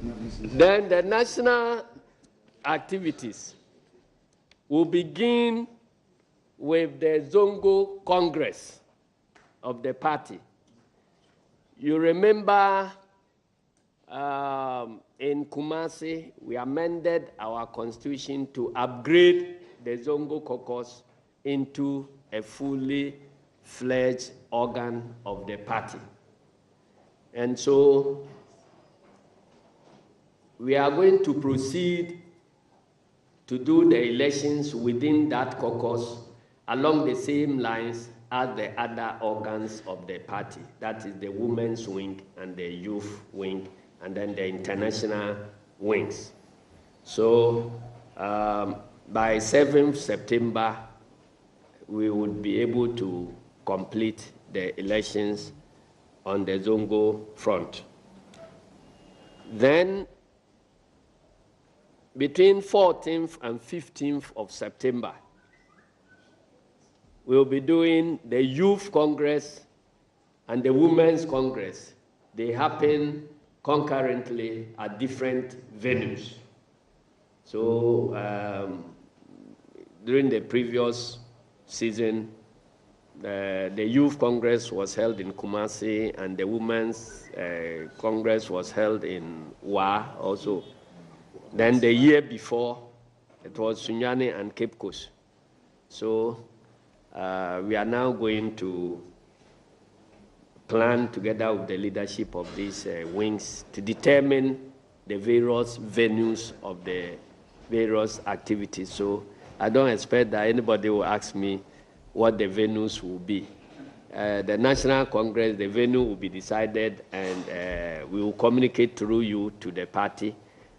Then the national activities will begin with the Zongo Congress of the party. You remember in Kumasi, we amended our constitution to upgrade the Zongo caucus into a fully fledged organ of the party. And so we are going to proceed to do the elections within that caucus along the same lines as the other organs of the party. That is the women's wing and the youth wing, and then the international wings. So by 7th September, we would be able to complete the elections on the Zongo front. Then, between 14th and 15th of September, we'll be doing the Youth Congress and the Women's Congress. They happen concurrently at different venues. So, during the previous season, the Youth Congress was held in Kumasi, and the Women's Congress was held in Wa also. Then the year before, it was Sunyani and Cape Coast. So we are now going to plan together with the leadership of these wings to determine the various venues of the various activities. So I don't expect that anybody will ask me what the venues will be. The National Congress, the venue will be decided, and we will communicate through you to the party,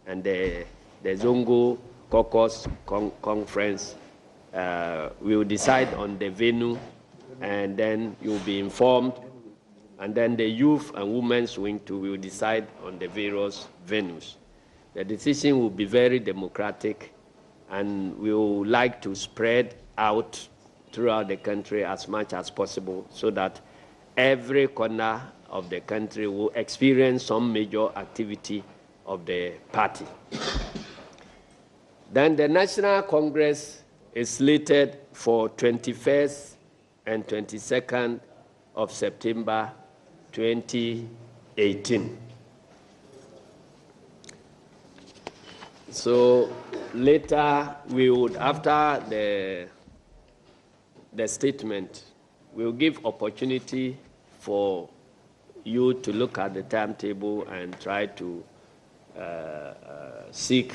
and the Zongo Caucus Conference we will decide on the venue, and then you will be informed, and then the Youth and Women's Wing too will decide on the various venues. The decision will be very democratic, and we would like to spread out throughout the country as much as possible so that every corner of the country will experience some major activity of the party. Then the National Congress is slated for 21st and 22nd of September 2018. So later we would, after the statement, we'll give opportunity for you to look at the timetable and try to seek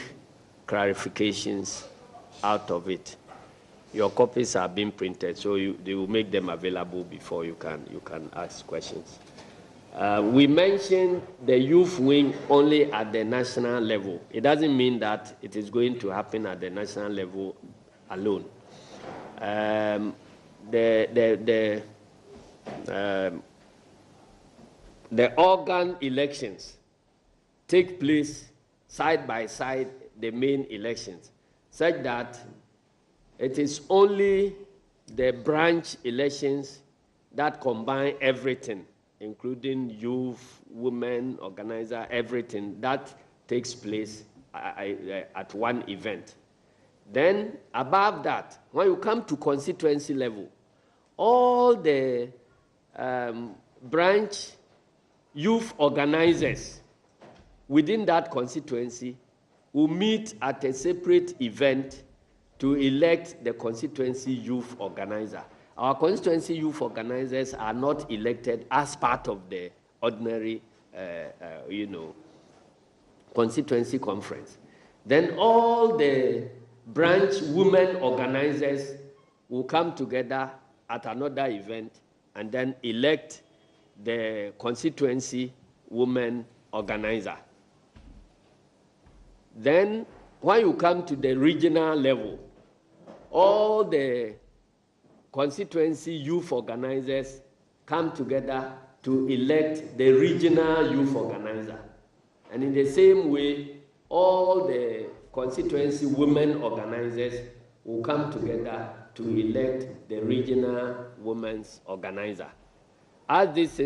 clarifications out of it. Your copies are being printed, so they will make them available before you can ask questions. We mentioned the youth wing only at the national level. It doesn't mean that it is going to happen at the national level alone. The organ elections take place side by side the main elections, such that it is only the branch elections that combine everything, including youth, women, organizer, everything that takes place at one event. Then above that, when you come to constituency level, all the branch youth organizers within that constituency will meet at a separate event to elect the constituency youth organizer. Our constituency youth organizers are not elected as part of the ordinary, constituency conference. Then all the branch women organizers will come together at another event and then elect the constituency women organizer. Then when you come to the regional level, all the constituency youth organizers come together to elect the regional youth organizer. And in the same way, all the constituency women organizers will come together to elect the regional women's organizer. As this